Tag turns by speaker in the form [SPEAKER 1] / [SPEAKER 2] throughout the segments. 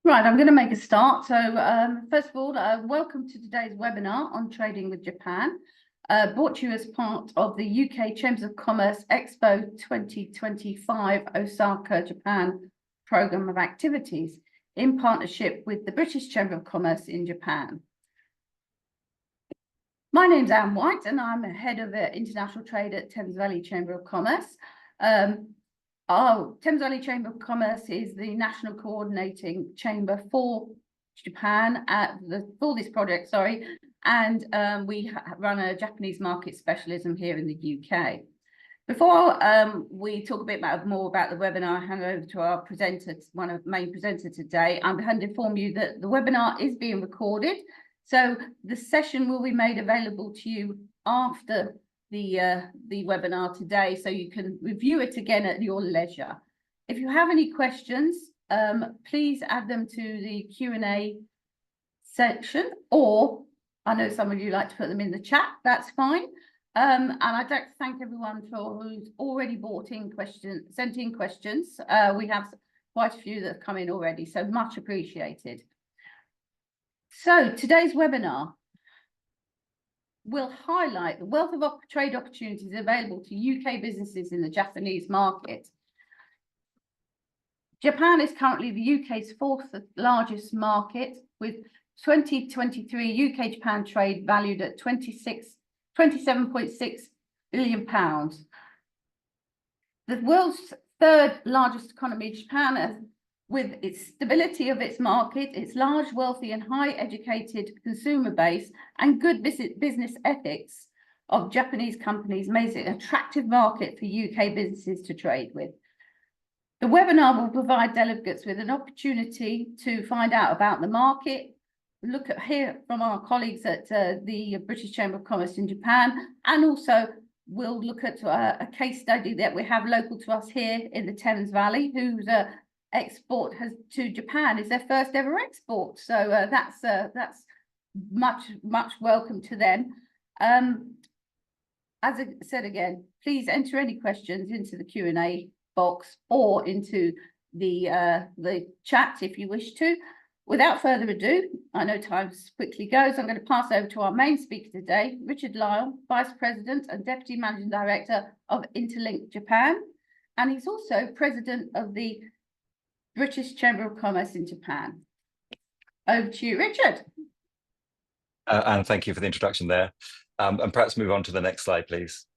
[SPEAKER 1] Right, I'm going to make a start. So first of all, welcome to today's webinar on trading with Japan, brought to you as part of the UK Chambers of Commerce Expo 2025 Osaka, Japan programme of activities in partnership with the British Chamber of Commerce in Japan. My name's Anne White and I'm head of international trade at Thames Valley Chamber of Commerce. Our Thames Valley Chamber of Commerce is the national coordinating chamber for Japan for this project, and we run a Japanese market specialism here in the UK. Before we talk a bit more about the webinar, I hand over to our presenter, one of the main presenters today. I'm going to inform you that the webinar is being recorded, so the session will be made available to you after the webinar today, so you can review it again at your leisure. If you have any questions, please add them to the Q&A section, or I know some of you like to put them in the chat, that's fine. And I'd like to thank everyone who's already sent in questions. We have quite a few that have come in already, so much appreciated. So today's webinar will highlight the wealth of trade opportunities available to UK businesses in the Japanese market. Japan is currently the UK's fourth largest market, with 2023 UK-Japan trade valued at £27.6 billion. The world's third largest economy, Japan, with its stability of its market, its large, wealthy and high educated consumer base and good business ethics of Japanese companies, makes it an attractive market for UK businesses to trade with. The webinar will provide delegates with an opportunity to find out about the market, hear from our colleagues at the British Chamber of Commerce in Japan, and also we'll look at a case study that we have local to us here in the Thames Valley, whose export to Japan is their first ever export, so that's much welcome to them. As I said again, please enter any questions into the Q&A box or into the chat if you wish to. Without further ado, I know time quickly goes, I'm going to pass over to our main speaker today, Richard Lyle, Vice President and Deputy Managing Director of Intralink Japan, and he's also President of the British Chamber of Commerce in Japan. Over to you, Richard.
[SPEAKER 2] And thank you for the introduction there. And perhaps move on to the next slide, please.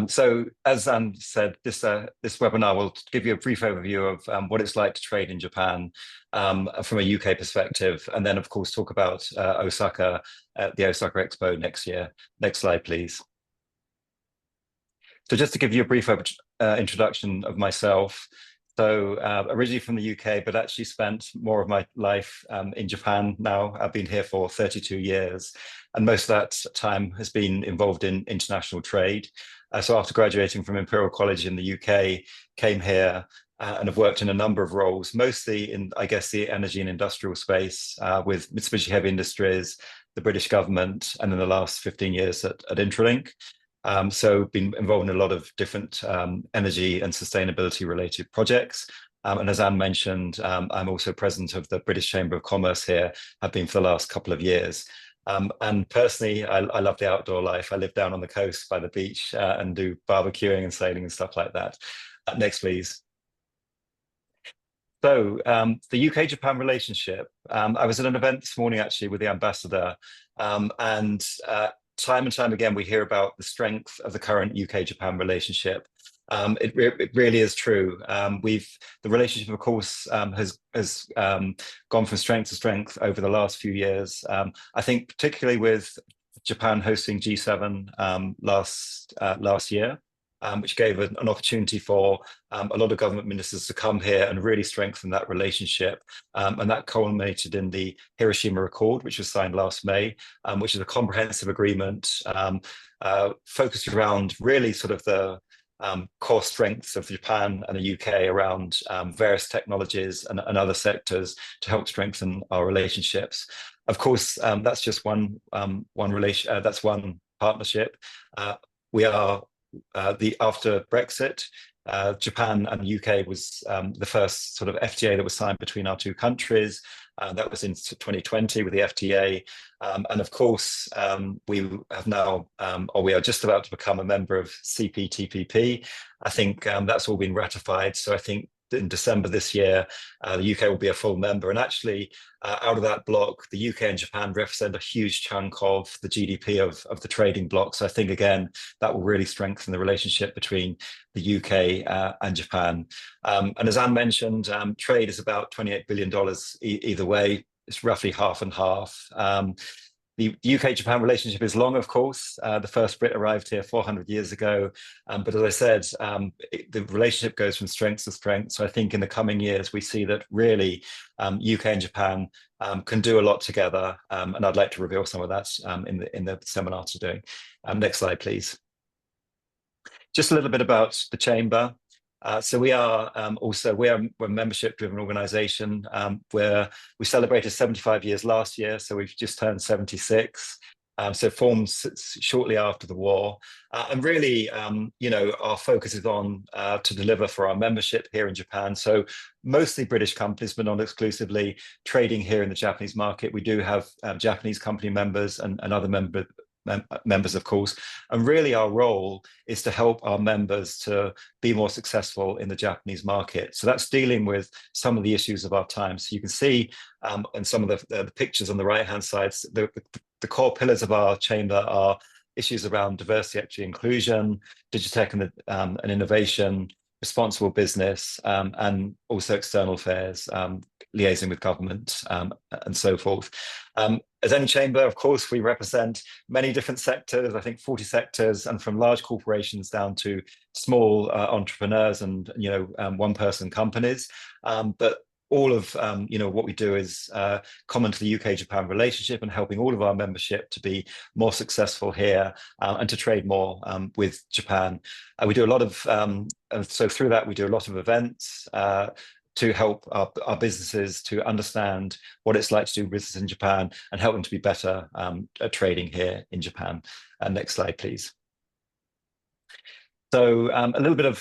[SPEAKER 2] So as Anne said, this webinar will give you a brief overview of what it's like to trade in Japan from a UK perspective, and then of course talk about Osaka at the Osaka Expo next year. Next slide, please. So just to give you a brief introduction of myself. So originally from the UK, but actually spent more of my life in Japan now. I've been here for 32 years, and most of that time has been involved in international trade. So after graduating from Imperial College in the UK, came here and have worked in a number of roles, mostly in, I guess, the energy and industrial space with Mitsubishi Heavy Industries, the British government, and in the last 15 years at Intralink. So been involved in a lot of different energy and sustainability related projects. And as Anne mentioned, I'm also president of the British Chamber of Commerce here, have been for the last couple of years. And personally, I love the outdoor life. I live down on the coast by the beach and do barbecuing and sailing and stuff like that. Next, please. So the UK-Japan relationship, I was at an event this morning actually with the ambassador, and time and time again, we hear about the strength of the current UK-Japan relationship. It really is true. The relationship, of course, has gone from strength to strength over the last few years. I think particularly with Japan hosting G7 last year, which gave an opportunity for a lot of government ministers to come here and really strengthen that relationship. And that culminated in the Hiroshima Accord, which was signed last May, which is a comprehensive agreement focused around really sort of the core strengths of Japan and the UK around various technologies and other sectors to help strengthen our relationships. Of course, that's just one partnership. We are after Brexit, Japan and the UK was the first sort of FTA that was signed between our two countries. That was in 2020 with the FTA. And of course, we have now, or we are just about to become a member of CPTPP. I think that's all been ratified. So I think in December this year, the UK will be a full member. And actually, out of that block, the UK and Japan represent a huge chunk of the GDP of the trading bloc. So I think, again, that will really strengthen the relationship between the UK and Japan. And as Anne mentioned, trade is about $28 billion either way. It's roughly half and half. The UK-Japan relationship is long, of course. The first Brit arrived here 400 years ago. But as I said, the relationship goes from strength to strength. So I think in the coming years, we see that really UK and Japan can do a lot together. And I'd like to reveal some of that in the seminar today. Next slide, please. Just a little bit about the Chamber. So we are we're a membership-driven organisation where we celebrated 75 years last year, so we've just turned 76. So formed shortly after the war, and really, our focus is on to deliver for our membership here in Japan. So mostly British companies, but not exclusively, trading here in the Japanese market. We do have Japanese company members and other members, of course, and really our role is to help our members to be more successful in the Japanese market. So that's dealing with some of the issues of our time. So you can see in some of the pictures on the right-hand side, the core pillars of our chamber are issues around diversity, equity, inclusion, digitech and innovation, responsible business, and also external affairs, liaising with government, and so forth. As any chamber, of course, we represent many different sectors, I think 40 sectors, and from large corporations down to small entrepreneurs and one-person companies. But all of what we do is common to the UK-Japan relationship and helping all of our membership to be more successful here and to trade more with Japan. We do a lot of, so through that we do a lot of events to help our businesses to understand what it's like to do business in Japan and help them to be better at trading here in Japan. Next slide, please. So a little bit of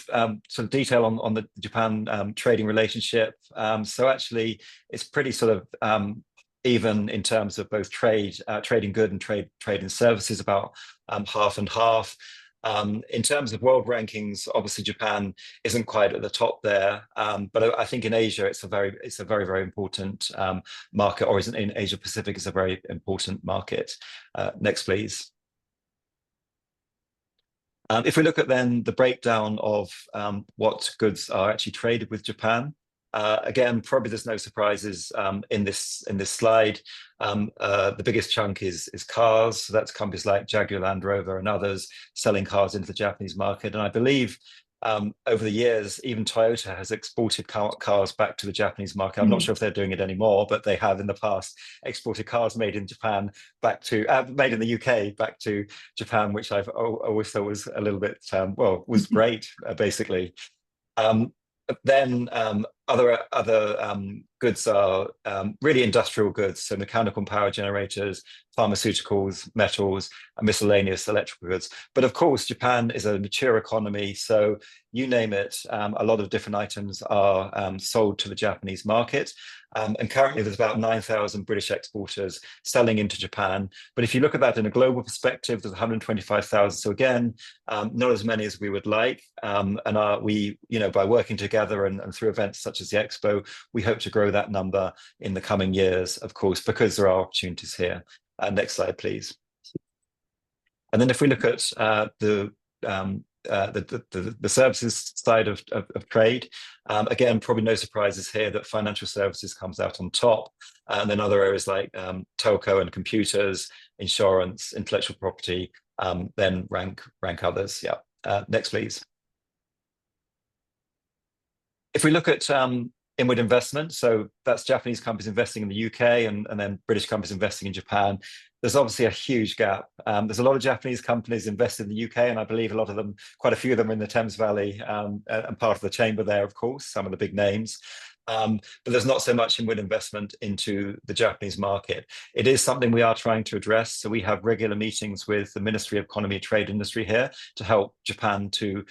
[SPEAKER 2] sort of detail on the Japan trading relationship. So actually, it's pretty sort of even in terms of both trading good and trade in services, about half and half. In terms of world rankings, obviously Japan isn't quite at the top there, but I think in Asia it's a very very important market, or in Asia Pacific it's a very important market. Next, please. If we look at then the breakdown of what goods are actually traded with Japan, again, probably there's no surprises in this slide. The biggest chunk is cars. So that's companies like Jaguar Land Rover and others selling cars into the Japanese market. And I believe over the years, even Toyota has exported cars back to the Japanese market. I'm not sure if they're doing it anymore, but they have in the past exported cars made in Japan back to made in the UK back to Japan, which I've always thought was a little bit was great, basically. Then other goods are really industrial goods, so mechanical and power generators, pharmaceuticals, metals, and miscellaneous electrical goods. But of course, Japan is a mature economy, so you name it, a lot of different items are sold to the Japanese market. And currently there's about 9,000 British exporters selling into Japan. But if you look at that in a global perspective, there's 125,000. So again, not as many as we would like. And we, by working together and through events such as the Expo, we hope to grow that number in the coming years, of course, because there are opportunities here. Next slide, please. And then if we look at the services side of trade, again, probably no surprises here that financial services comes out on top, and then other areas like telco and computers, insurance, intellectual property, then rank others. Yeah. Next, please. If we look at inward investment, so that's Japanese companies investing in the UK and then British companies investing in Japan, there's obviously a huge gap. There's a lot of Japanese companies invested in the UK, and I believe a lot of them, quite a few of them are in the Thames Valley and part of the chamber there, of course, some of the big names. but there's not so much inward investment into the Japanese market. It is something we are trying to address. So we have regular meetings with the Ministry of Economy and Trade Industry here to help Japan to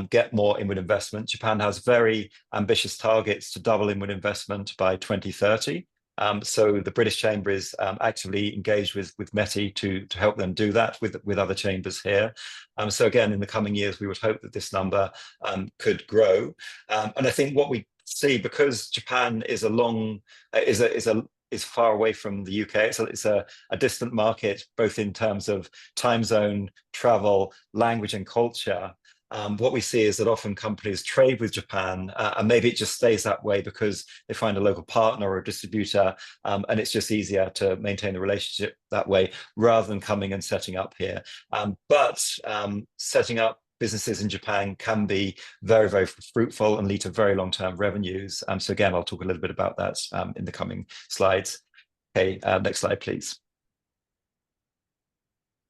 [SPEAKER 2] get more inward investment. Japan has very ambitious targets to double inward investment by 2030. So the British Chamber is actively engaged with METI to help them do that with other chambers here. So again, in the coming years, we would hope that this number could grow. And I think what we see, because Japan is is far away from the UK, so it's a distant market, both in terms of time zone, travel, language, and culture. What we see is that often companies trade with Japan, and maybe it just stays that way because they find a local partner or a distributor, and it's just easier to maintain the relationship that way rather than coming and setting up here. But setting up businesses in Japan can be very, very fruitful and lead to very long-term revenues. So again, I'll talk a little bit about that in the coming slides. Okay, next slide, please.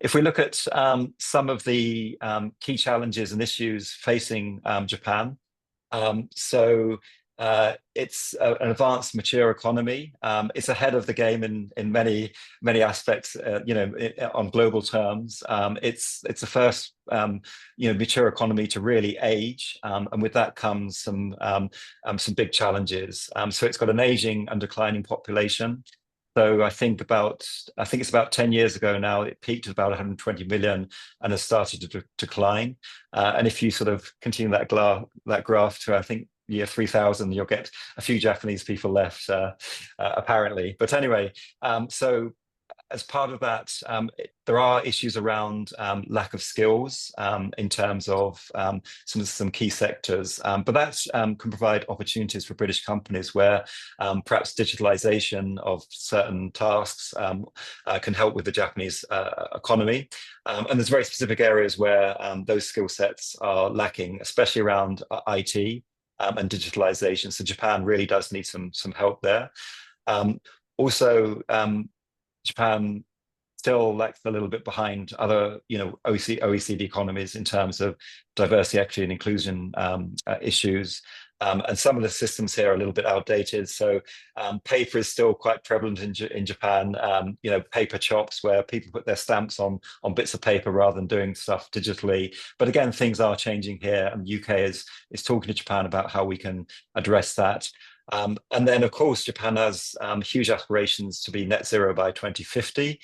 [SPEAKER 2] If we look at some of the key challenges and issues facing Japan, it's an advanced, mature economy. It's ahead of the game in many aspects. On global terms, it's the first mature economy to really age, and with that comes some big challenges. So it's got an aging and declining population. So I think it's about 10 years ago now, it peaked at about 120 million and has started to decline. And if you sort of continue that graph to, I think, year 3000, you'll get a few Japanese people left, apparently. But anyway, so as part of that, there are issues around lack of skills in terms of some key sectors, but that can provide opportunities for British companies where perhaps digitalization of certain tasks can help with the Japanese economy. And there's very specific areas where those skill sets are lacking, especially around IT and digitalization. So Japan really does need some help there. Also, Japan still lags a little bit behind other, OECD economies in terms of diversity, equity, and inclusion issues. And some of the systems here are a little bit outdated. So paper is still quite prevalent in Japan. Paper chops where people put their stamps on bits of paper rather than doing stuff digitally. But again, things are changing here, and the UK is talking to Japan about how we can address that. And then, of course, Japan has huge aspirations to be net zero by 2050.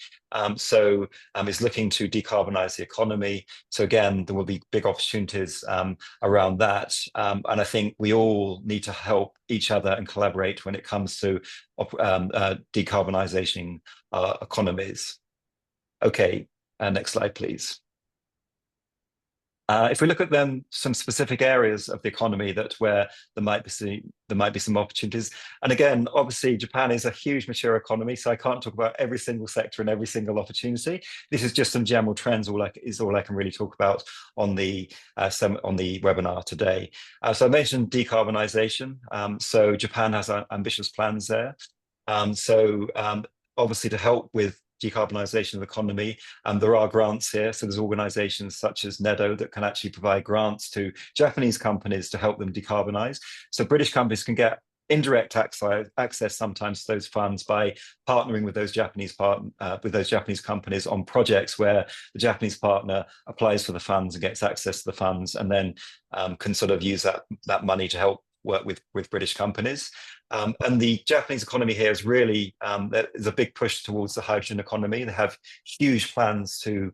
[SPEAKER 2] So is looking to decarbonize the economy. So again, there will be big opportunities around that. And I think we all need to help each other and collaborate when it comes to decarbonizing economies. Okay, next slide, please. If we look at then some specific areas of the economy where there might be some opportunities, and again, obviously Japan is a huge mature economy, so I can't talk about every single sector and every single opportunity. This is just some general trends. All I can really talk about on the webinar today. So I mentioned decarbonization. So Japan has ambitious plans there. Obviously, to help with decarbonisation of the economy, and there are grants here. So there's organisations such as NEDO that can actually provide grants to Japanese companies to help them decarbonise. So British companies can get indirect access sometimes to those funds by partnering with those Japanese companies on projects where the Japanese partner applies for the funds and gets access to the funds, and then can sort of use that money to help work with British companies. And the Japanese economy here is really, there's a big push towards the hydrogen economy. They have huge plans to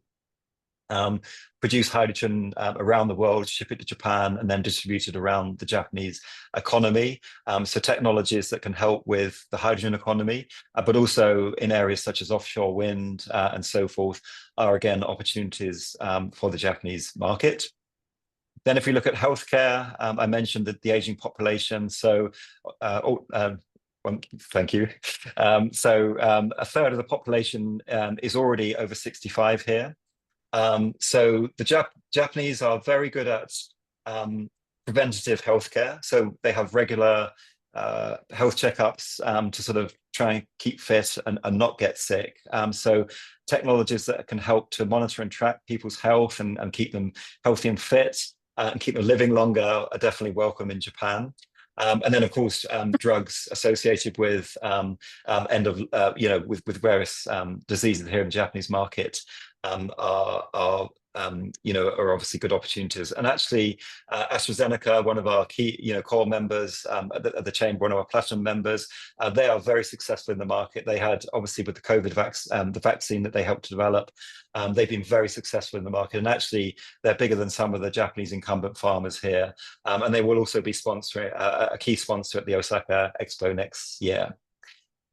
[SPEAKER 2] produce hydrogen around the world, ship it to Japan, and then distribute it around the Japanese economy. So technologies that can help with the hydrogen economy, but also in areas such as offshore wind and so forth, are again opportunities for the Japanese market. Then if we look at healthcare, I mentioned that the aging population. So, thank you. A third of the population is already over 65 here. So the Japanese are very good at preventative healthcare. So they have regular health checkups to sort of try and keep fit and not get sick. So technologies that can help to monitor and track people's health and keep them healthy and fit, and keep them living longer are definitely welcome in Japan. And then, of course, drugs associated with with various diseases here in the Japanese market are are obviously good opportunities. And actually, AstraZeneca, one of our key, core members at the chamber, one of our platinum members, they are very successful in the market. They had, obviously, with the COVID the vaccine that they helped to develop, they've been very successful in the market. And actually, they're bigger than some of the Japanese incumbent farmers here. And they will also be sponsoring a key sponsor at the Osaka Expo next year.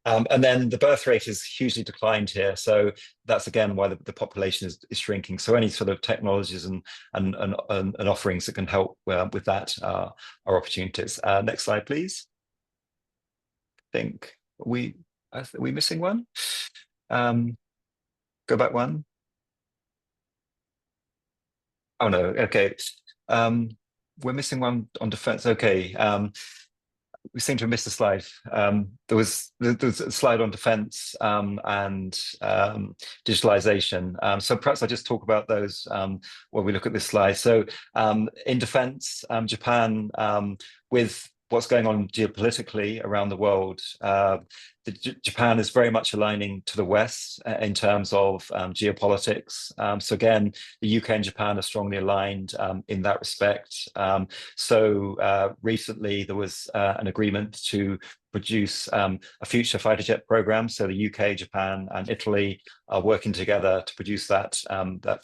[SPEAKER 2] And then the birth rate is hugely declined here. So that's again why the population is shrinking. So any sort of technologies and offerings that can help with that are opportunities. Next slide, please. Are we missing one? Go back one. Oh no, okay. We're missing one on defense. Okay. We seem to have missed a slide. There was a slide on defense and digitalization. So perhaps I'll just talk about those while we look at this slide. So in defense, Japan, with what's going on geopolitically around the world, Japan is very much aligning to the West in terms of geopolitics. So again, the UK and Japan are strongly aligned in that respect. So recently there was an agreement to produce a future fighter jet program. So the UK, Japan, and Italy are working together to produce that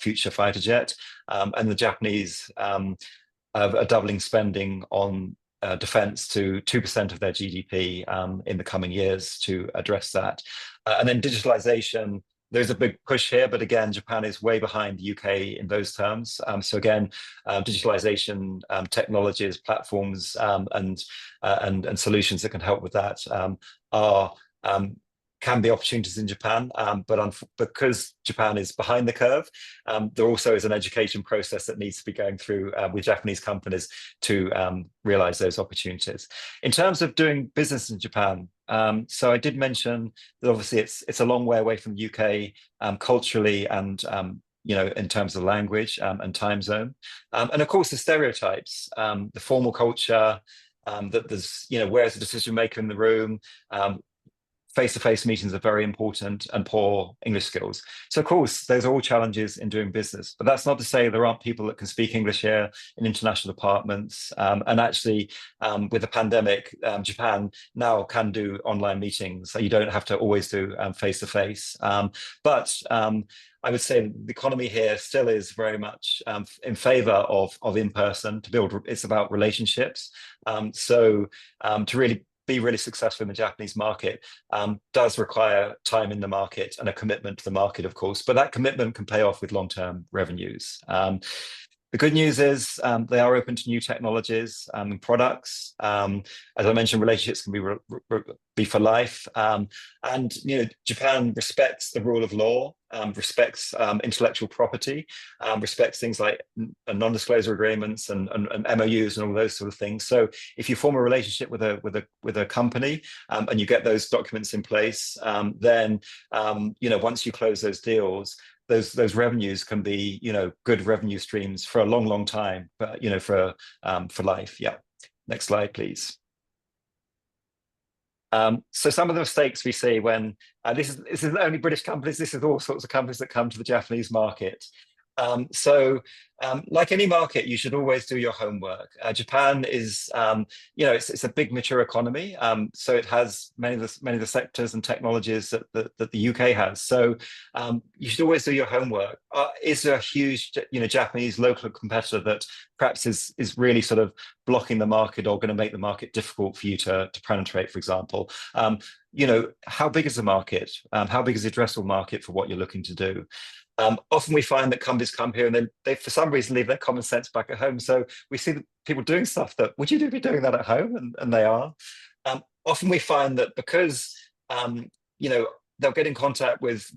[SPEAKER 2] future fighter jet. And the Japanese are doubling spending on defense to 2% of their GDP in the coming years to address that. And then digitalization, there's a big push here, but again, Japan is way behind the UK in those terms. So again, digitalization technologies, platforms, and solutions that can help with that can be opportunities in Japan, but because Japan is behind the curve, there also is an education process that needs to be going through with Japanese companies to realize those opportunities. In terms of doing business in Japan, so I did mention that obviously it's a long way away from the UK culturally and in terms of language and time zone, and of course the stereotypes, the formal culture, that there's where's the decision maker in the room. Face-to-face meetings are very important, and poor English skills. So of course, those are all challenges in doing business, but that's not to say there aren't people that can speak English here in international departments. And actually, with the pandemic, Japan now can do online meetings, so you don't have to always do face-to-face. But I would say the economy here still is very much in favor of in-person to build. It's about relationships. So to really be really successful in the Japanese market does require time in the market and a commitment to the market, of course, but that commitment can pay off with long-term revenues. The good news is they are open to new technologies and products. As I mentioned, relationships can be for life. And Japan respects the rule of law, respects intellectual property, respects things like non-disclosure agreements and MOUs and all those sort of things. So if you form a relationship with a company and you get those documents in place, then once you close those deals, those revenues can be good revenue streams for a long time, but for life. Yeah. Next slide, please. So some of the mistakes we see when this isn't only British companies, this is all sorts of companies that come to the Japanese market. So like any market, you should always do your homework. Japan is, it's a big mature economy. So it has many of the sectors and technologies that the UK has. So you should always do your homework. Is there a huge, Japanese local competitor that perhaps is really sort of blocking the market or going to make the market difficult for you to penetrate, for example? How big is the market? How big is the addressable market for what you're looking to do? Often we find that companies come here and then they for some reason leave their common sense back at home. So we see people doing stuff that, would you be doing that at home? And they are. Often we find that because, they'll get in contact with,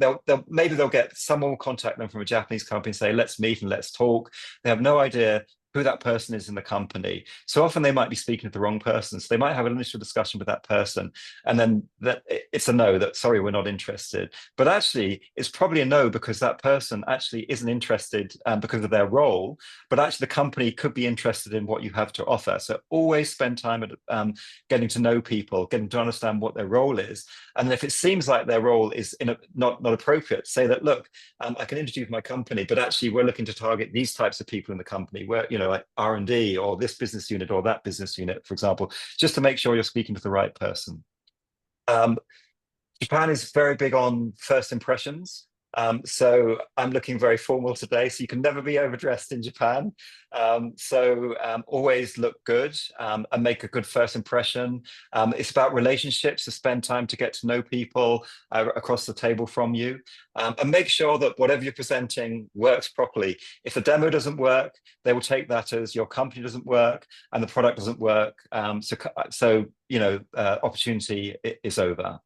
[SPEAKER 2] maybe they'll get someone will contact them from a Japanese company and say, let's meet and let's talk. They have no idea who that person is in the company. So often they might be speaking to the wrong person. So they might have an initial discussion with that person, and then it's a no, that sorry, we're not interested. But actually, it's probably a no because that person actually isn't interested because of their role, but actually the company could be interested in what you have to offer. So always spend time at getting to know people, getting to understand what their role is. And if it seems like their role is not appropriate, say that, look, I can introduce my company, but actually we're looking to target these types of people in the company, where, like R&D or this business unit or that business unit, for example, just to make sure you're speaking to the right person. Japan is very big on first impressions. So I'm looking very formal today, so you can never be overdressed in Japan. So always look good and make a good first impression. It's about relationships, to spend time to get to know people across the table from you, and make sure that whatever you're presenting works properly. If the demo doesn't work, they will take that as your company doesn't work and the product doesn't work. So opportunity is over.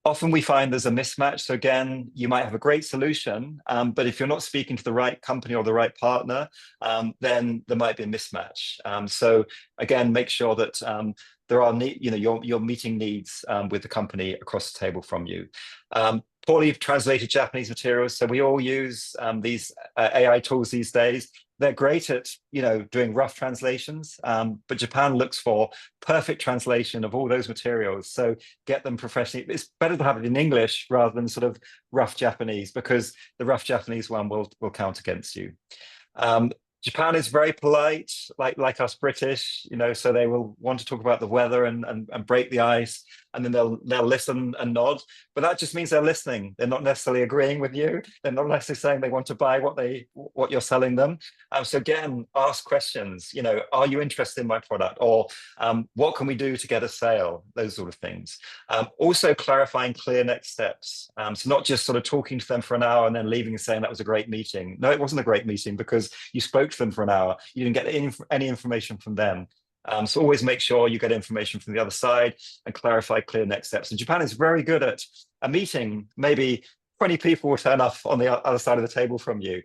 [SPEAKER 2] Often we find there's a mismatch. So again, you might have a great solution, but if you're not speaking to the right company or the right partner, then there might be a mismatch. So again, make sure that there are you're meeting needs with the company across the table from you. Poorly translated Japanese materials. So we all use these AI tools these days. They're great at doing rough translations, but Japan looks for perfect translation of all those materials. So get them professionally. It's better to have it in English rather than sort of rough Japanese, because the rough Japanese one will count against you. Japan is very polite, like us British, so they will want to talk about the weather and break the ice, and then they'll listen and nod. But that just means they're listening. They're not necessarily agreeing with you. They're not necessarily saying they want to buy what you're selling them. So again, ask questions. Are you interested in my product? Or what can we do to get a sale? Those sort of things. Also clarifying clear next steps. So not just sort of talking to them for an hour and then leaving and saying that was a great meeting. No, it wasn't a great meeting because you spoke to them for an hour. You didn't get any information from them. So always make sure you get information from the other side and clarify clear next steps. And Japan is very good at a meeting. Maybe 20 people will turn up on the other side of the table from you.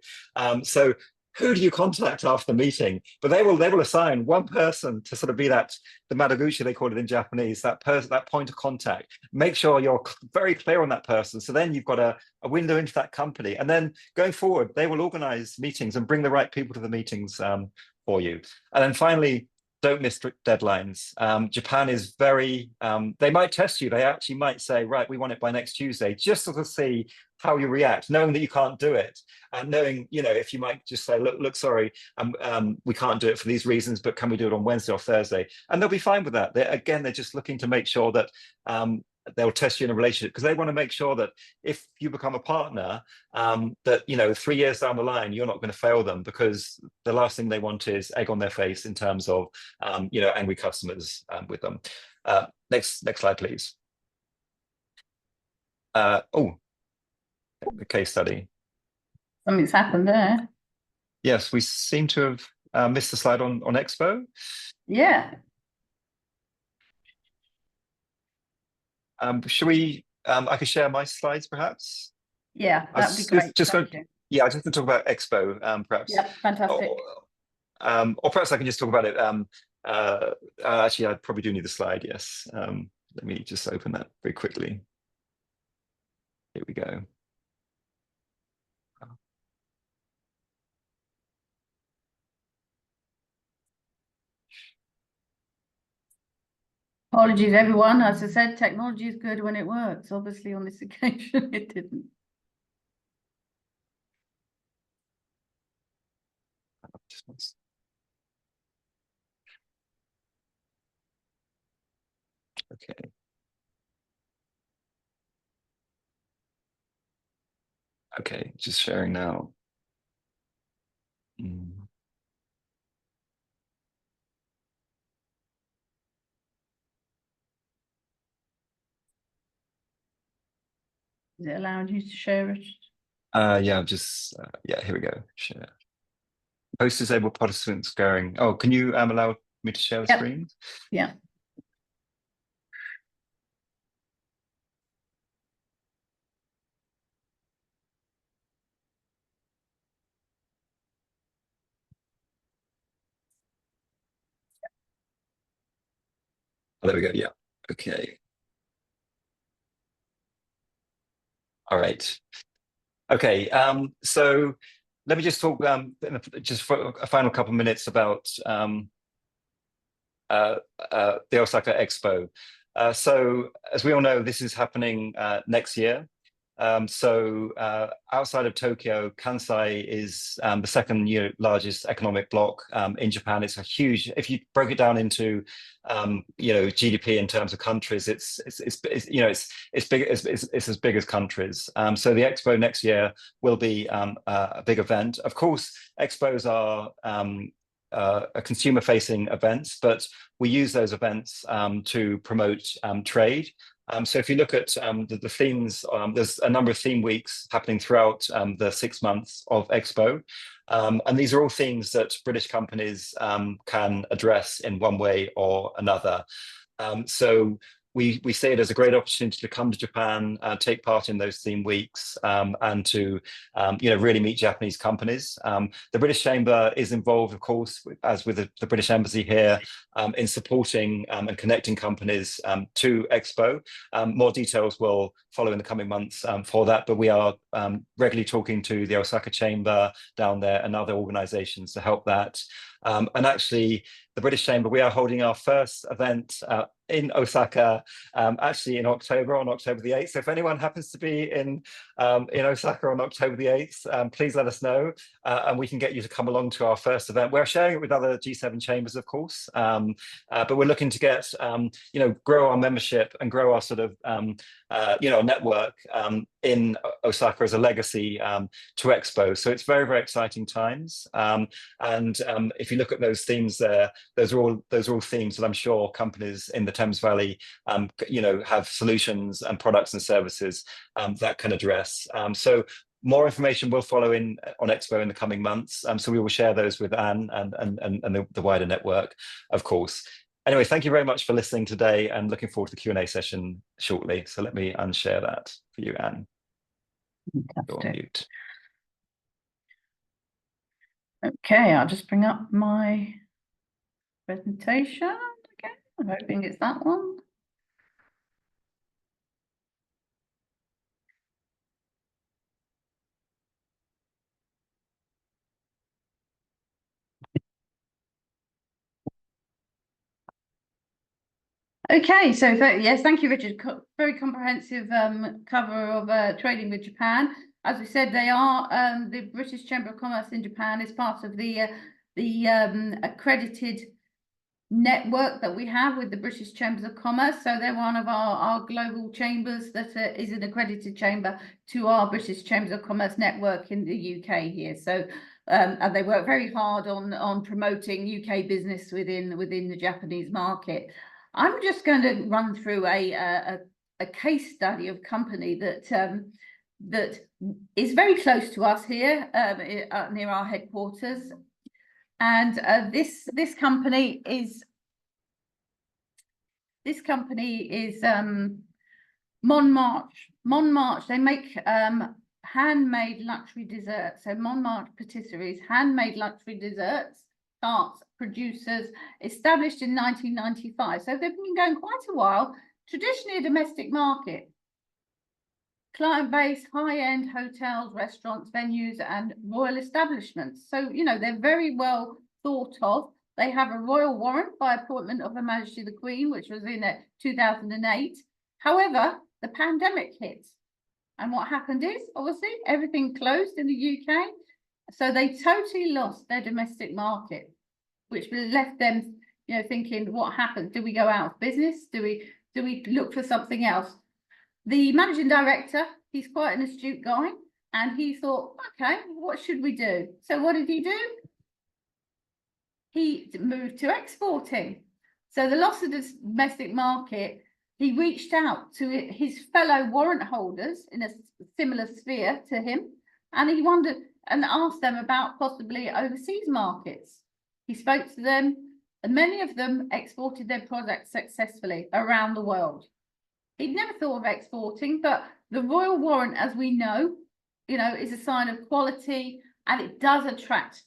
[SPEAKER 2] So who do you contact after the meeting? But they will assign one person to sort of be the Madaguchi, they call it in Japanese, that point of contact. Make sure you're very clear on that person. So then you've got a window into that company. And then going forward, they will organize meetings and bring the right people to the meetings for you. And then finally, don't miss deadlines. Japan is very, they might test you. They actually might say, right, we want it by next Tuesday, just to see how you react, knowing that you can't do it. And knowing, if you might just say, look, sorry, we can't do it for these reasons, but can we do it on Wednesday or Thursday? And they'll be fine with that. They're just looking to make sure that they'll test you in a relationship, because they want to make sure that if you become a partner, that 3 years down the line you're not going to fail them, because the last thing they want is egg on their face in terms of angry customers with them. Next slide, please. The case study.
[SPEAKER 1] Something's happened there.
[SPEAKER 2] Yes, we seem to have missed the slide on Expo.
[SPEAKER 1] Yeah.
[SPEAKER 2] Should we? I could share my slides, perhaps.
[SPEAKER 1] Yeah, that'd be great.
[SPEAKER 2] Yeah, I just want to talk about Expo, perhaps.
[SPEAKER 1] Yeah, fantastic.
[SPEAKER 2] Or perhaps I can just talk about it. Actually, I probably do need the slide. Yes. Let me just open that very quickly. Here we go.
[SPEAKER 1] Apologies, everyone. As I said, technology is good when it works. Obviously, on this occasion, it didn't.
[SPEAKER 2] Okay. Okay, just sharing now.
[SPEAKER 1] Is it allowing you to share it?
[SPEAKER 2] Yeah, here we go. Share. Post disabled participants going. Oh, can you allow me to share the screen?
[SPEAKER 1] Yeah.
[SPEAKER 2] Oh, there we go. Yeah. Okay. All right. Okay. So let me just talk just for a final couple of minutes about the Osaka Expo. So as we all know, this is happening next year. Outside of Tokyo, Kansai is the second largest economic bloc in Japan. It's a huge. If you broke it down into GDP in terms of countries, it's big. It's as big as countries. So the Expo next year will be a big event. Of course, Expos are consumer-facing events, but we use those events to promote trade. So if you look at the themes, there's a number of theme weeks happening throughout the 6 months of Expo. And these are all themes that British companies can address in one way or another. So we see it as a great opportunity to come to Japan, take part in those theme weeks, and to really meet Japanese companies. The British Chamber is involved, of course, as with the British Embassy here, in supporting and connecting companies to Expo. More details will follow in the coming months for that, but we are regularly talking to the Osaka Chamber down there and other organisations to help that. And actually, the British Chamber, we are holding our first event in Osaka, actually on October the 8th. So if anyone happens to be in Osaka on October the 8th, please let us know, and we can get you to come along to our first event. We're sharing it with other G7 chambers, of course, but we're looking to get, grow our membership and grow our sort of, network in Osaka as a legacy to Expo. So it's very, very exciting times. And if you look at those themes there, those are all themes that I'm sure companies in the Thames Valley, have solutions and products and services that can address. So more information will follow on Expo in the coming months. So we will share those with Anne and the wider network, of course. Anyway, thank you very much for listening today, and looking forward to the Q&A session shortly. So let me unshare that for you, Anne. Go on mute.
[SPEAKER 1] Okay, I'll just bring up my presentation again. I'm hoping it's that one. Okay, so yes, thank you, Richard. Very comprehensive cover of trading with Japan. As we said, they are the British Chamber of Commerce in Japan is part of the accredited network that we have with the British Chambers of Commerce. So they're one of our global chambers that is an accredited chamber to our British Chambers of Commerce network in the UK here. So and they work very hard on promoting UK business within the Japanese market. I'm just going to run through a case study of company that that is very close to us here near our headquarters. And this company is Montmartre. They make handmade luxury desserts. So Montmartre Patisseries, handmade luxury desserts, tarts, producers, established in 1995. So they've been going quite a while. Traditionally a domestic market. Client base, high-end hotels, restaurants, venues, and royal establishments. So, they're very well thought of. They have a royal warrant by appointment of Her Majesty the Queen, which was in 2008. However, the pandemic hit. And what happened is, obviously, everything closed in the UK. So they totally lost their domestic market, which left them, thinking, what happened? Do we go out of business? Do we look for something else? The managing director, he's quite an astute guy, and he thought, okay, what should we do? So what did he do? He moved to exporting. So the loss of the domestic market, he reached out to his fellow warrant holders in a similar sphere to him, and he wondered and asked them about possibly overseas markets. He spoke to them, and many of them exported their products successfully around the world. He'd never thought of exporting, but the royal warrant, as we know, is a sign of quality, and it does attract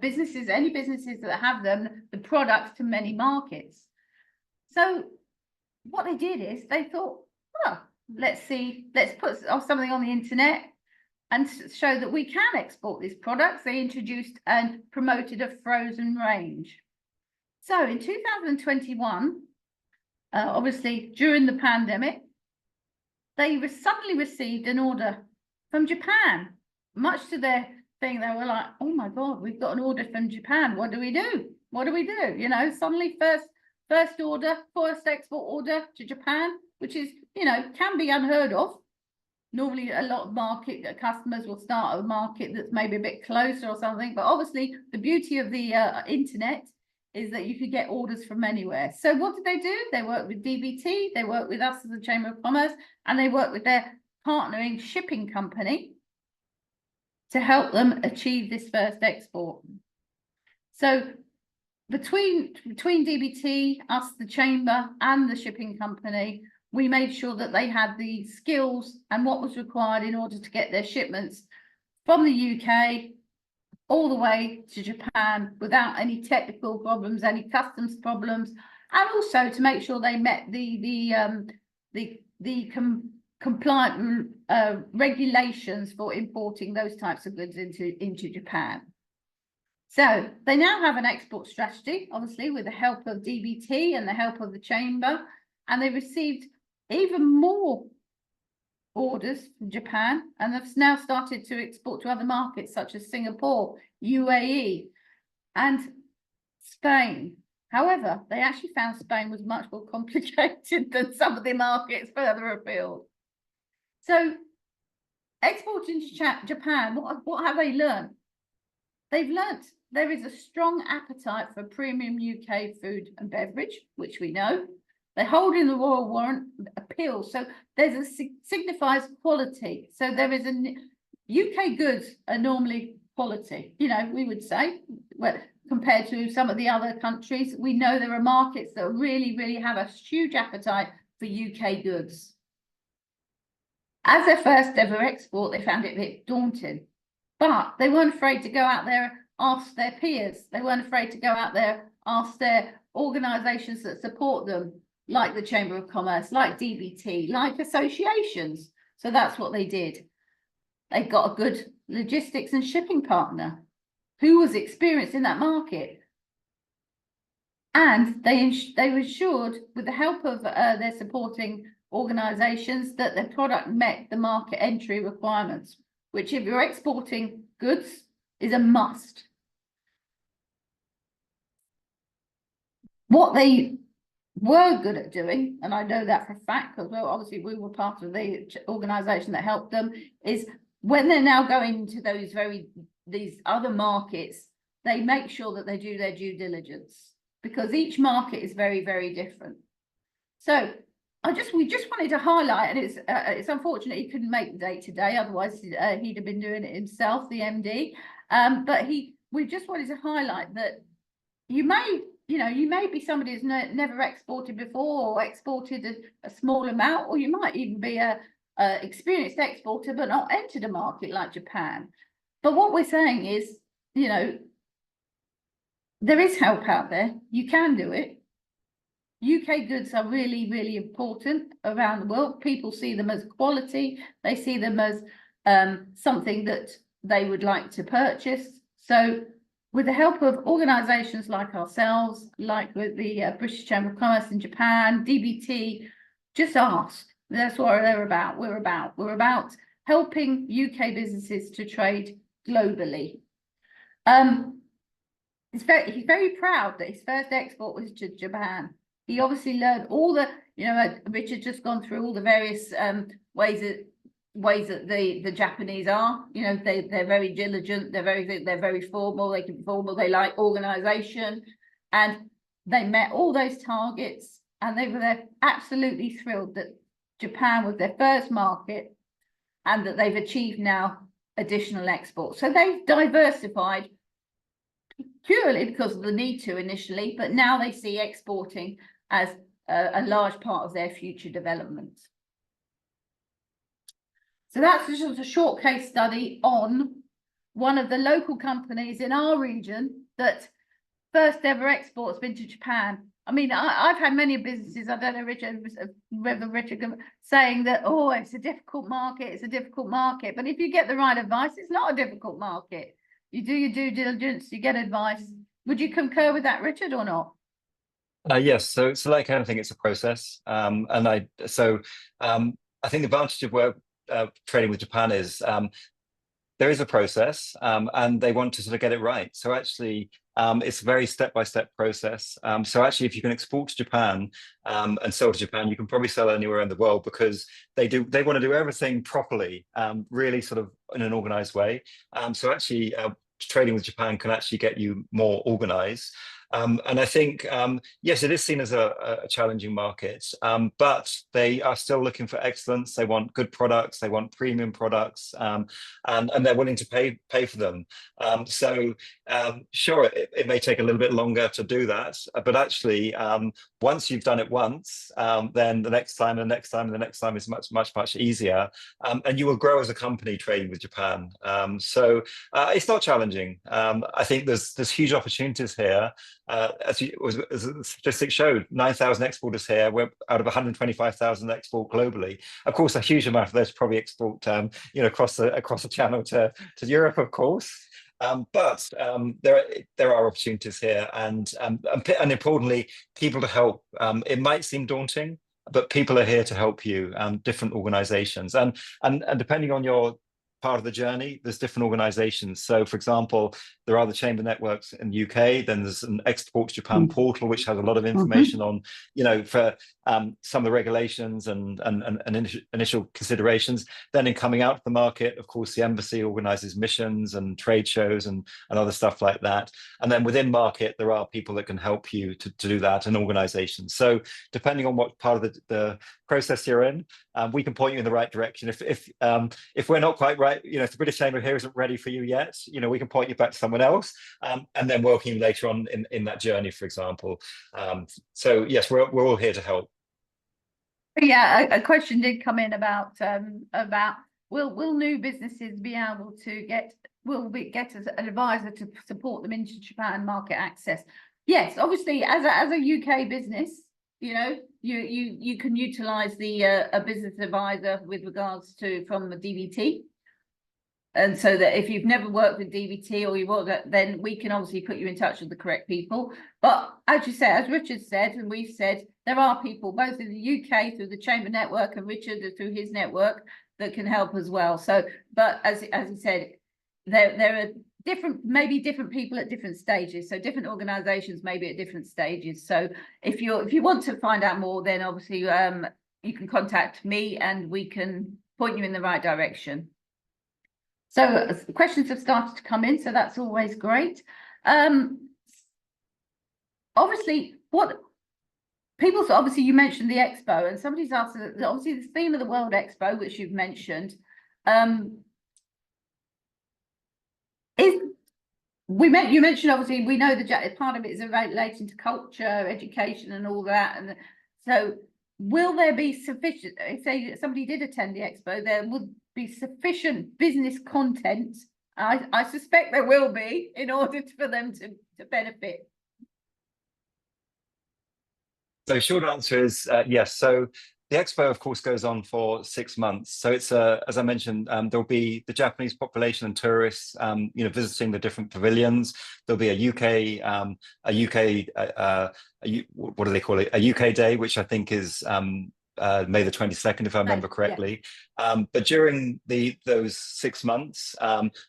[SPEAKER 1] businesses, any businesses that have them, the products to many markets. So what they did is they thought, oh, let's put something on the internet and show that we can export these products. They introduced and promoted a frozen range. So in 2021, obviously during the pandemic, they suddenly received an order from Japan. Much to their thing, they were like, oh my God, we've got an order from Japan. What do we do? What do we do? You know, suddenly first order, first export order to Japan, which is, you know, can be unheard of. Normally a lot of customers will start a market that's maybe a bit closer or something, but obviously the beauty of the internet is that you could get orders from anywhere. So what did they do? They worked with DBT, they worked with us as the Chamber of Commerce, and they worked with their partnering shipping company to help them achieve this first export. So between DBT, us, the Chamber, and the shipping company, we made sure that they had the skills and what was required in order to get their shipments from the UK all the way to Japan without any technical problems, any customs problems, and also to make sure they met the compliant regulations for importing those types of goods into Japan. So they now have an export strategy, obviously with the help of DBT and the help of the Chamber, and they received even more orders from Japan, and have now started to export to other markets such as Singapore, UAE, and Spain. However, they actually found Spain was much more complicated than some of the markets further afield. So exporting to Japan, what have they learned? They've learnt there is a strong appetite for premium UK food and beverage, which we know. They hold in the Royal Warrant appeal. So there's a signifies quality. So there is UK goods are normally quality, you know, we would say, well, compared to some of the other countries. We know there are markets that really have a huge appetite for UK goods. As their first ever export, they found it a bit daunting, but they weren't afraid to go out there, ask their peers. They weren't afraid to go out there, ask their organisations that support them, like the Chamber of Commerce, like DBT, like associations. So that's what they did. They got a good logistics and shipping partner who was experienced in that market. And they ensured, with the help of their supporting organisations, that their product met the market entry requirements, which if you're exporting goods is a must. What they were good at doing, and I know that for a fact because, well, obviously we were part of the organisation that helped them, is when they're now going to these other markets, they make sure that they do their due diligence, because each market is very different. So we just wanted to highlight, and it's unfortunate he couldn't make the date today, otherwise he'd have been doing it himself, the MD. But we just wanted to highlight that you may be somebody who's never exported before, or exported a small amount, or you might even be a experienced exporter but not entered a market like Japan. But what we're saying is, you know, there is help out there. You can do it. UK goods are really important around the world. People see them as quality. They see them as something that they would like to purchase. So with the help of organisations like ourselves, like with the British Chamber of Commerce in Japan, DBT, just ask. That's what they're about. We're about helping UK businesses to trade globally. He's very proud that his first export was to Japan. He obviously learned all the, you know, Richard's just gone through all the various ways that the Japanese are. You know, they're very diligent, they're very formal, they can be formal, they like organisation, and they met all those targets, and they're absolutely thrilled that Japan was their first market and that they've achieved now additional exports. So they've diversified purely because of the need to initially, but now they see exporting as a large part of their future development. So that's just a short case study on one of the local companies in our region that first ever export has been to Japan. I mean, I've had many businesses, I don't know, Richard, whether Richard, saying that, oh, it's a difficult market, it's a difficult market. But if you get the right advice, it's not a difficult market. You do your due diligence, you get advice. Would you concur with that, Richard, or not?
[SPEAKER 2] Yes, so like anything, it's a process. I think the advantage of trading with Japan is there is a process, and they want to sort of get it right. So actually, it's a very step-by-step process. So actually, if you can export to Japan and sell to Japan, you can probably sell anywhere in the world, because they want to do everything properly, really sort of in an organized way. So actually, trading with Japan can actually get you more organized. And I think, yes, it is seen as a challenging market, but they are still looking for excellence. They want good products, they want premium products, and they're willing to pay for them. Sure, it may take a little bit longer to do that, but actually, once you've done it once, then the next time, and the next time, and the next time is much easier, and you will grow as a company trading with Japan. It's not challenging. I think there's huge opportunities here. As the statistics showed, 9,000 exporters here. We're out of 125,000 export globally. Of course, a huge amount of those probably export, across the channel to Europe, of course. But there are opportunities here, and importantly, people to help. It might seem daunting, but people are here to help you. Different organisations, and depending on your part of the journey, there's different organizations. So for example, there are the chamber networks in the UK, then there's an export to Japan portal, which has a lot of information on, for some of the regulations and initial considerations. Then in coming out to the market, of course, the embassy organizes missions and trade shows and other stuff like that. And then within market, there are people that can help you to do that, and organizations. So depending on what part of the process you're in, we can point you in the right direction. If we're not quite right, if the British Chamber here isn't ready for you yet, we can point you back to someone else, and then working later on in that journey, for example. So yes, we're all here to help.
[SPEAKER 1] Yeah, a question did come in about will new businesses be able to get an advisor to support them into Japan market access? Yes, obviously, as a UK business, you can utilize a business advisor with regards to from the DVT. And so that if you've never worked with DVT, or you will, then we can obviously put you in touch with the correct people. But as you said, as Richard said, and we've said, there are people both in the UK through the Chamber network, and Richard through his network, that can help as well. So, but as he said, there are maybe different people at different stages. So different organisations maybe at different stages. So if you want to find out more, then obviously you can contact me, and we can point you in the right direction. So questions have started to come in, so that's always great. Obviously, obviously you mentioned the Expo, and somebody's asked, obviously the theme of the World Expo, which you've mentioned, you mentioned, obviously we know part of it is relating to culture, education, and all that, and so will there be sufficient, if somebody did attend the Expo, there would be sufficient business content, I suspect there will be, in order for them to benefit?
[SPEAKER 2] So short answer is yes. So the Expo, of course, goes on for 6 months. So it's as I mentioned, there'll be the Japanese population and tourists, visiting the different pavilions. There'll be a UK, what do they call it? A UK day, which I think is May the 22nd, if I remember correctly. Yeah. But during those 6 months,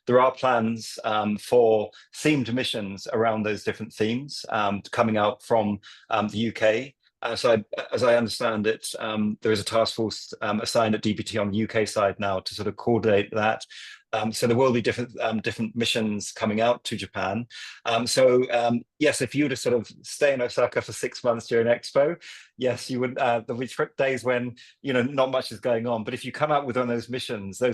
[SPEAKER 2] there are plans for themed missions around those different themes coming out from the UK. So as I understand it, there is a task force assigned at DBT on the UK side now to sort of coordinate that. So there will be different missions coming out to Japan. Yes, if you were to sort of stay in Osaka for 6 months during Expo, yes, you would. There'll be days when not much is going on. But if you come out with one of those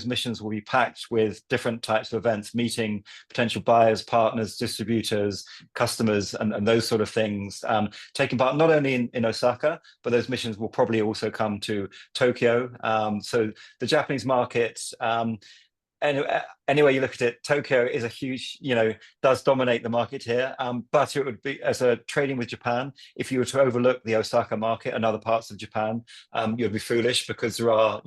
[SPEAKER 2] missions will be packed with different types of events, meeting potential buyers, partners, distributors, customers, and those sort of things. Taking part not only in Osaka, but those missions will probably also come to Tokyo. So the Japanese market. anyway you look at it, Tokyo is a huge, does dominate the market here. But it would be, as a trading with Japan, if you were to overlook the Osaka market and other parts of Japan, you'd be foolish, because there are,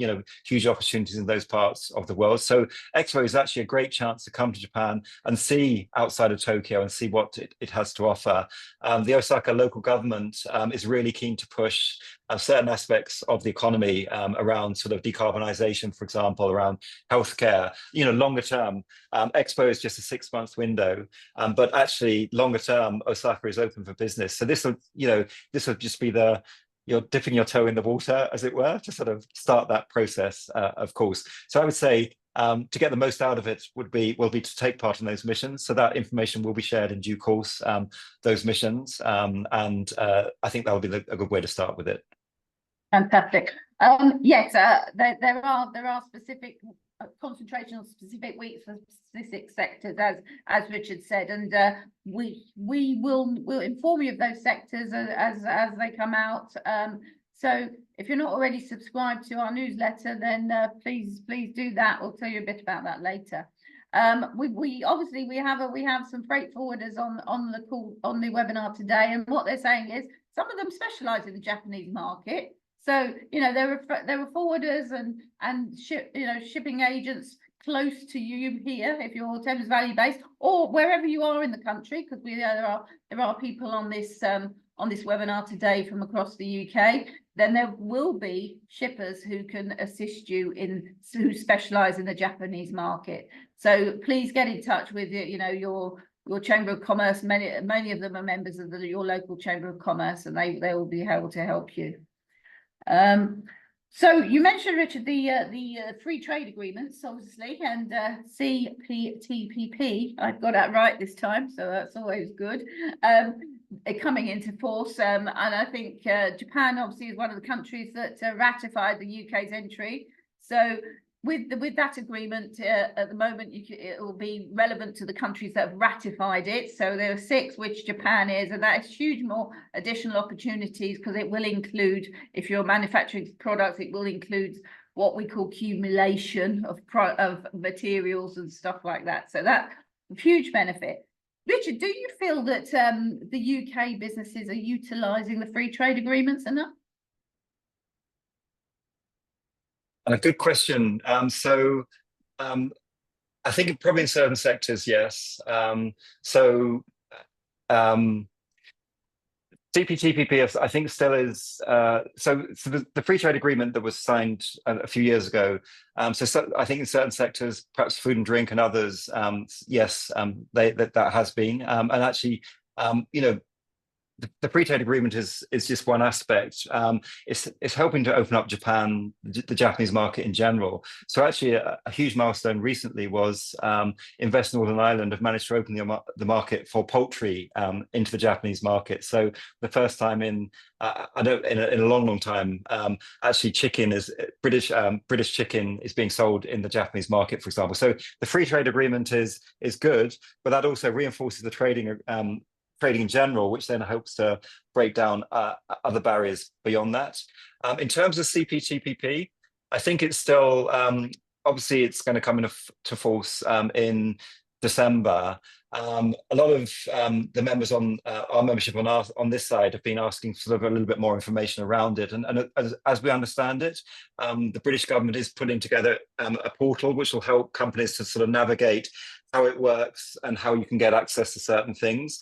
[SPEAKER 2] huge opportunities in those parts of the world. So Expo is actually a great chance to come to Japan and see outside of Tokyo and see what it has to offer. The Osaka local government is really keen to push certain aspects of the economy around sort of decarbonisation, for example, around healthcare. Longer term, Expo is just a 6-month window, but actually longer term, Osaka is open for business. So this will just be you're dipping your toe in the water, as it were, to sort of start that process, of course. So I would say to get the most out of it will be to take part in those missions. So that information will be shared in due course, those missions, and I think that will be a good way to start with it.
[SPEAKER 1] Fantastic. Yes, there are specific concentration on specific weeks for specific sectors, as Richard said, and we'll inform you of those sectors as they come out. So if you're not already subscribed to our newsletter, then please do that. We'll tell you a bit about that later. We obviously have some freight forwarders on the call, on the webinar today, and what they're saying is some of them specialize in the Japanese market. So, there are forwarders and shipping agents close to you here, if you're Thames Valley based, or wherever you are in the country, because there are people on this webinar today from across the UK. Then there will be shippers who can assist you who specialise in the Japanese market. So please get in touch with your Chamber of Commerce. Many of them are members of your local Chamber of Commerce, and they will be able to help you. So you mentioned, Richard, the free trade agreements, obviously, and CPTPP. I've got that right this time, so that's always good. Coming into force, and I think Japan obviously is one of the countries that ratified the UK's entry. So with that agreement, at the moment, it will be relevant to the countries that have ratified it. So there are 6, which Japan is, and that is huge more additional opportunities, because it will include, if you're manufacturing products, it will include what we call accumulation of materials and stuff like that. So that's a huge benefit. Richard, do you feel that the UK businesses are utilising the free trade agreements enough?
[SPEAKER 2] A good question. So I think probably in certain sectors, yes. CPTPP, I think, still is. So the free trade agreement that was signed a few years ago. So I think in certain sectors, perhaps food and drink and others, yes, that has been. And actually, the free trade agreement is just one aspect. It's helping to open up the Japanese market in general. So actually, a huge milestone recently was Invest Northern Ireland have managed to open the market for poultry into the Japanese market. So the first time in a long time, actually British chicken is being sold in the Japanese market, for example. So the free trade agreement is good, but that also reinforces the trading in general, which then helps to break down other barriers beyond that. In terms of CPTPP, I think it's still, obviously it's going to come into force in December. A lot of the members on our membership on this side have been asking for sort of a little bit more information around it. And as we understand it, the British government is putting together a portal which will help companies to sort of navigate how it works and how you can get access to certain things.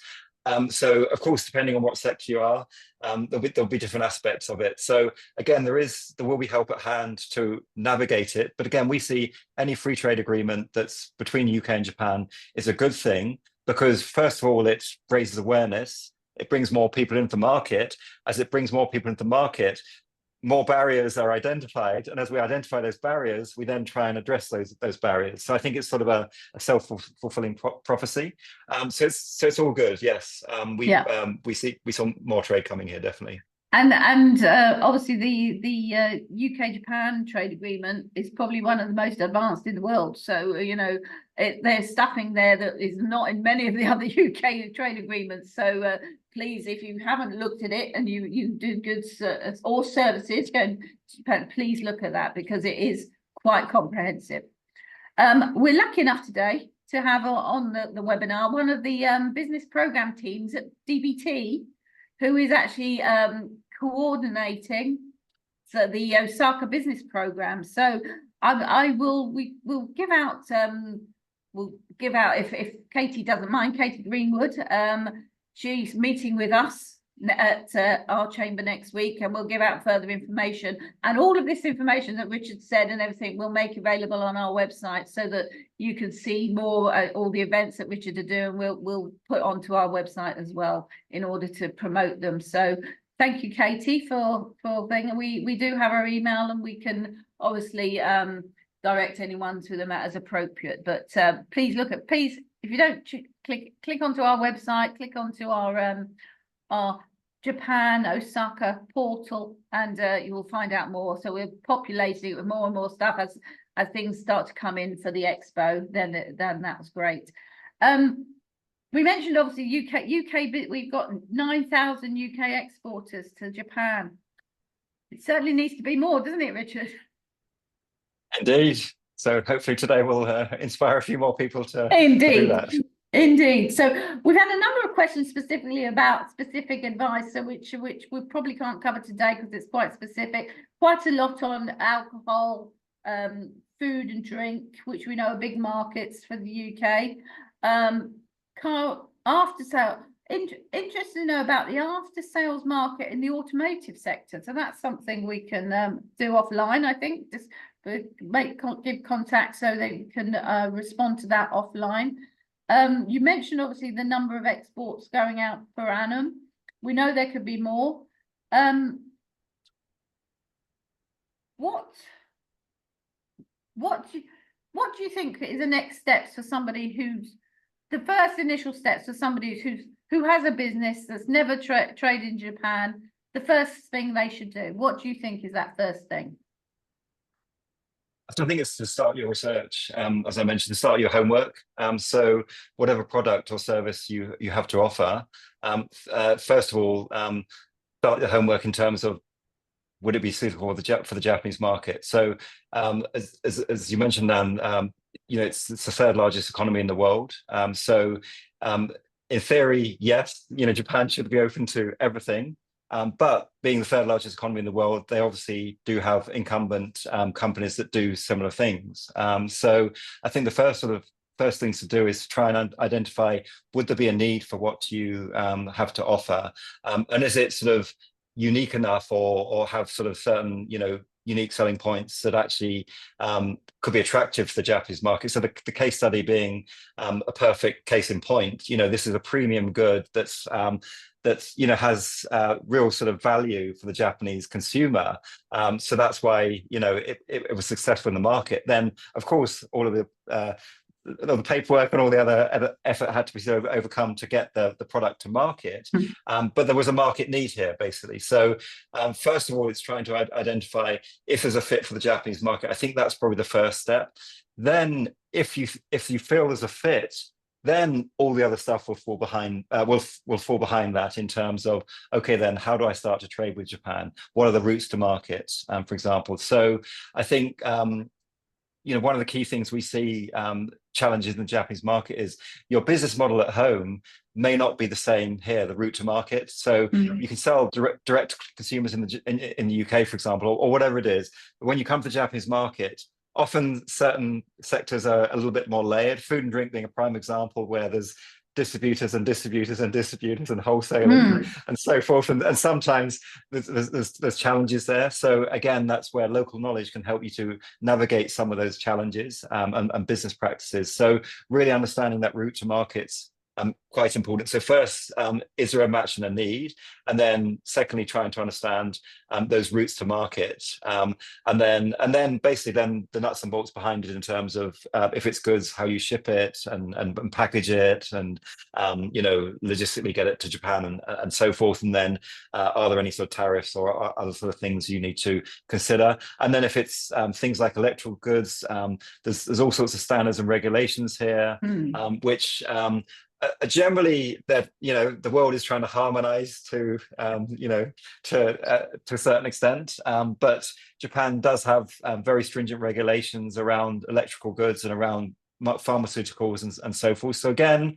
[SPEAKER 2] So, of course, depending on what sector you are, there'll be different aspects of it. So, again, there will be help at hand to navigate it. But again, we see any free trade agreement that's between the UK and Japan is a good thing, because, first of all, it raises awareness. It brings more people into the market. As it brings more people into the market, more barriers are identified, and as we identify those barriers, we then try and address those barriers. So I think it's sort of a self-fulfilling prophecy. So it's all good. Yes, we saw more trade coming here, definitely.
[SPEAKER 1] And obviously the UK Japan trade agreement is probably one of the most advanced in the world. So there's stuff in there that is not in many of the other UK trade agreements. So please, if you haven't looked at it and you do goods or services, please look at that, because it is quite comprehensive. We're lucky enough today to have on the webinar one of the business program teams at DBT, who is actually coordinating the Osaka business program. So we will give out if Katie doesn't mind, Katie Greenwood. She's meeting with us at our chamber next week, and we'll give out further information, and all of this information that Richard said and everything we'll make available on our website, so that you can see more all the events that Richard are doing. We'll put onto our website as well in order to promote them. So thank you, Katie, for being. We do have our email, and we can obviously direct anyone to them as appropriate, but please if you don't click onto our website, click onto our Japan Osaka portal, and you will find out more. So we're populating it with more and more stuff as things start to come in for the expo. Then that's great. We mentioned obviously UK. We've got 9,000 UK exporters to Japan. It certainly needs to be more, doesn't it, Richard?
[SPEAKER 2] Indeed. So hopefully today will inspire a few more people to
[SPEAKER 1] Indeed.
[SPEAKER 2] do that.
[SPEAKER 1] Indeed. So we've had a number of questions specifically about specific advice, so which we probably can't cover today because it's quite specific. Quite a lot on alcohol, food and drink, which we know are big markets for the UK. Car after sale. Interested to know about the after sales market in the automotive sector. So that's something we can do offline, I think. Just give contact so they can respond to that offline. You mentioned obviously the number of exports going out per annum. We know there could be more. What do you think is the next steps for somebody who's the first initial steps for somebody who has a business that's never traded in Japan? The first thing they should do. What do you think is that first thing?
[SPEAKER 2] I think it's to start your research, as I mentioned, to start your homework. So whatever product or service you have to offer, first of all, start your homework in terms of, would it be suitable for the Japanese market? So as you mentioned, Dan, it's the third largest economy in the world. So in theory, yes, Japan should be open to everything. But being the third largest economy in the world, they obviously do have incumbent companies that do similar things. So I think the first things to do is to try and identify, would there be a need for what you have to offer? And is it sort of unique enough or have sort of certain, unique selling points that actually could be attractive to the Japanese market? So the case study being a perfect case in point. This is a premium good that's has real sort of value for the Japanese consumer. So that's why, it was successful in the market. Then, of course, all of the paperwork and all the other effort had to be sort of overcome to get the product to market. But there was a market need here, basically. So first of all, it's trying to identify if there's a fit for the Japanese market. I think that's probably the first step. Then if you feel there's a fit, then all the other stuff will fall behind. Will fall behind that in terms of, okay, then how do I start to trade with Japan? What are the routes to market, for example? So I think one of the key things we see challenges in the Japanese market is your business model at home may not be the same here, the route to market. So you can sell direct to consumers in the UK, for example, or whatever it is. But when you come to the Japanese market, often certain sectors are a little bit more layered, food and drink being a prime example, where there's distributors and distributors and distributors and wholesalers and so forth. And sometimes there's challenges there. So again, that's where local knowledge can help you to navigate some of those challenges and business practices. So really understanding that route to markets quite important. So first, is there a match and a need? And then secondly, trying to understand those routes to market. And then basically then the nuts and bolts behind it in terms of if it's goods, how you ship it and package it and, logistically get it to Japan and so forth. And then are there any sort of tariffs or other sort of things you need to consider? And then if it's things like electrical goods, there's all sorts of standards and regulations here, which Generally, that the world is trying to harmonize to to a certain extent, but Japan does have very stringent regulations around electrical goods and around pharmaceuticals and so forth. So again,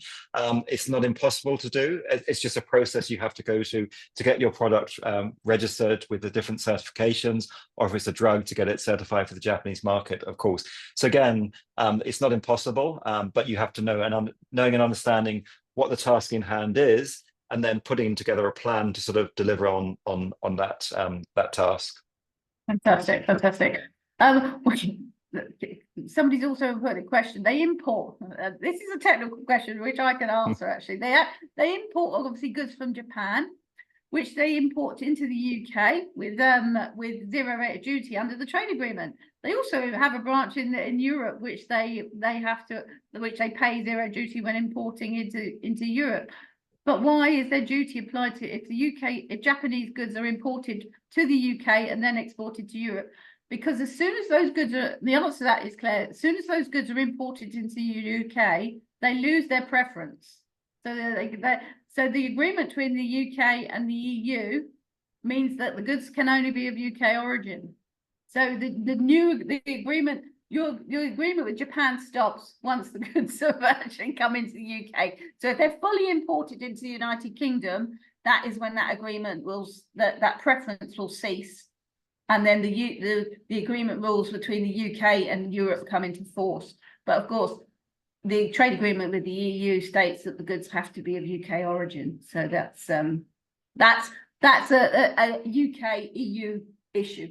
[SPEAKER 2] it's not impossible to do. It's just a process you have to go to get your product registered with the different certifications, or if it's a drug, to get it certified for the Japanese market, of course. So again, it's not impossible, but you have to know knowing and understanding what the task in hand is, and then putting together a plan to sort of deliver on that task.
[SPEAKER 1] Fantastic. Somebody's also put a question. They import. This is a technical question which I can answer. Actually, they import obviously goods from Japan, which they import into the UK with zero rate of duty under the trade agreement. They also have a branch in Europe which they pay zero duty when importing into Europe. But why is there duty applied to if Japanese goods are imported to the UK and then exported to Europe? Because as soon as those goods the answer to that is clear. As soon as those goods are imported into the UK, they lose their preference. So the agreement between the UK and the EU means that the goods can only be of UK origin. So the agreement, your agreement with Japan stops once the goods have actually come into the UK. So if they're fully imported into the United Kingdom, that is when that agreement that preference will cease. And then the agreement rules between the UK and Europe come into force. But of course, the trade agreement with the EU states that the goods have to be of UK origin. So that's a UK EU issue.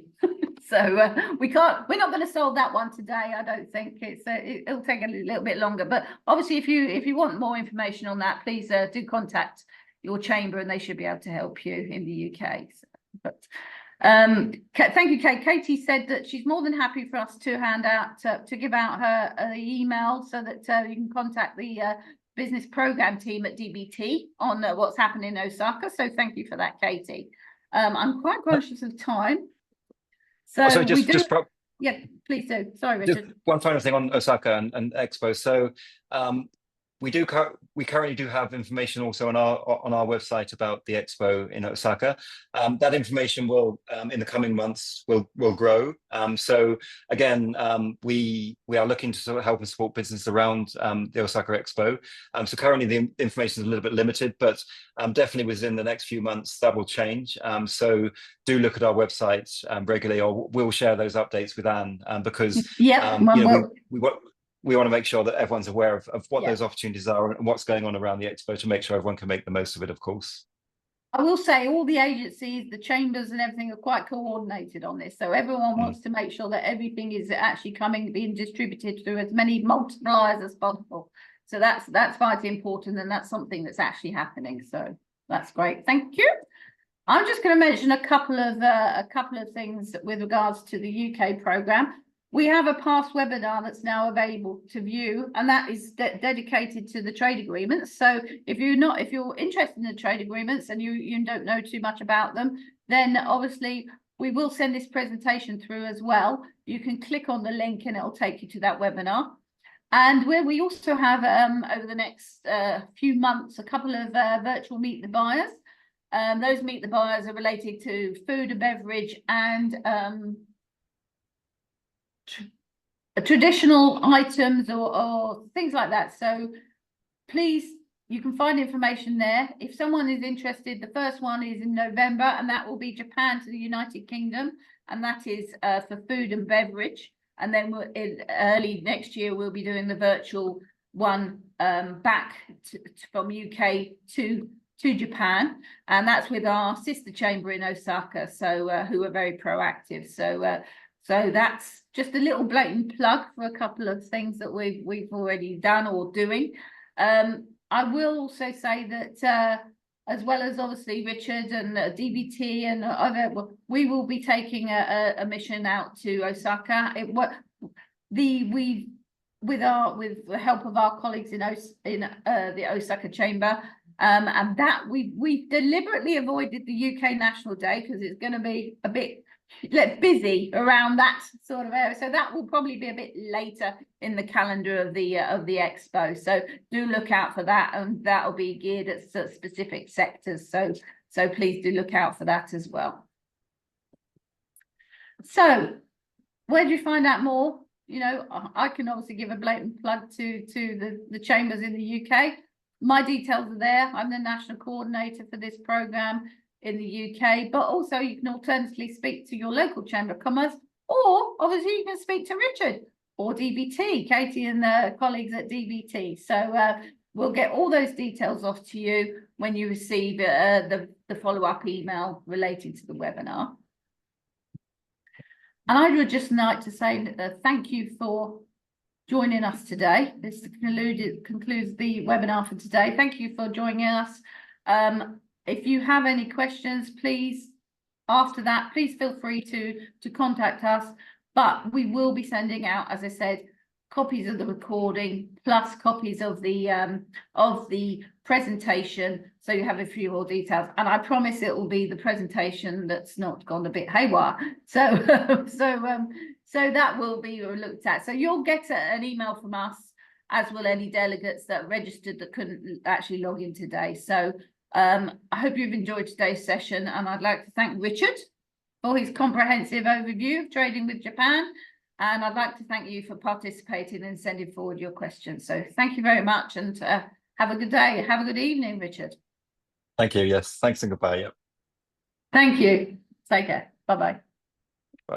[SPEAKER 1] So we're not going to solve that one today. I don't think it'll take a little bit longer. But obviously, if you want more information on that, please do contact your chamber, and they should be able to help you in the UK. So, but thank you, Kate. Katie said that she's more than happy for us to hand out to give out her email so that you can contact the business program team at DBT on what's happening in Osaka. So thank you for that, Katie. I'm quite conscious of time. So yeah, please do. Sorry, Richard.
[SPEAKER 2] Just one final thing on Osaka and Expo. So we currently do have information also on our website about the Expo in Osaka. That information will in the coming months will grow. So again, we are looking to sort of help and support business around the Osaka Expo. So currently the information is a little bit limited, but definitely within the next few months that will change. So do look at our website regularly, or we'll share those updates with Anne, because we want to make sure that everyone's aware of what those opportunities are and what's going on around the Expo, to make sure everyone can make the most of it, of course.
[SPEAKER 1] I will say all the agencies, the chambers and everything are quite coordinated on this. So everyone wants to make sure that everything is actually being distributed through as many multipliers as possible. So that's vitally important, and that's something that's actually happening. So that's great. Thank you. I'm just going to mention a couple of things with regards to the UK programme. We have a past webinar that's now available to view, and that is dedicated to the trade agreements. So if you're interested in the trade agreements and you don't know too much about them, then obviously we will send this presentation through as well. You can click on the link and it'll take you to that webinar. And where we also have over the next few months a couple of virtual Meet the Buyers. Those Meet the Buyers are related to food and beverage and traditional items or things like that. So please, you can find information there. If someone is interested, the first one is in November, and that will be Japan to the United Kingdom, and that is for food and beverage. And then early next year, we'll be doing the virtual one back from UK to Japan, and that's with our sister chamber in Osaka, so who are very proactive. So that's just a little blatant plug for a couple of things that we've already done or doing. I will also say that as well as obviously Richard and DBT and other, we will be taking a mission out to Osaka. With the help of our colleagues in the Osaka chamber, and that we deliberately avoided the UK National Day because it's going to be a bit busy around that sort of area. So that will probably be a bit later in the calendar of the Expo. So do look out for that, and that will be geared at specific sectors. So please do look out for that as well. So where do you find out more? You know, I can obviously give a blatant plug to the chambers in the UK. My details are there. I'm the national coordinator for this programme in the UK, but also you can alternatively speak to your local Chamber of Commerce, or obviously you can speak to Richard or DBT, Katie and the colleagues at DBT. So we'll get all those details off to you when you receive the follow-up email relating to the webinar. And I would just like to say thank you for joining us today. This concludes the webinar for today. Thank you for joining us. If you have any questions, please, after that, please feel free to contact us. But we will be sending out, as I said, copies of the recording plus copies of the presentation, so you have a few more details. And I promise it will be the presentation that's not gone a bit haywire. So so that will be looked at. So you'll get an email from us, as will any delegates that registered that couldn't actually log in today. So I hope you've enjoyed today's session, and I'd like to thank Richard for his comprehensive overview of trading with Japan. And I'd like to thank you for participating and sending forward your questions. So thank you very much, and have a good day. Have a good evening, Richard.
[SPEAKER 2] Thank you. Yes. Thanks and goodbye. Yep.
[SPEAKER 1] Thank you. Take care. Bye-bye.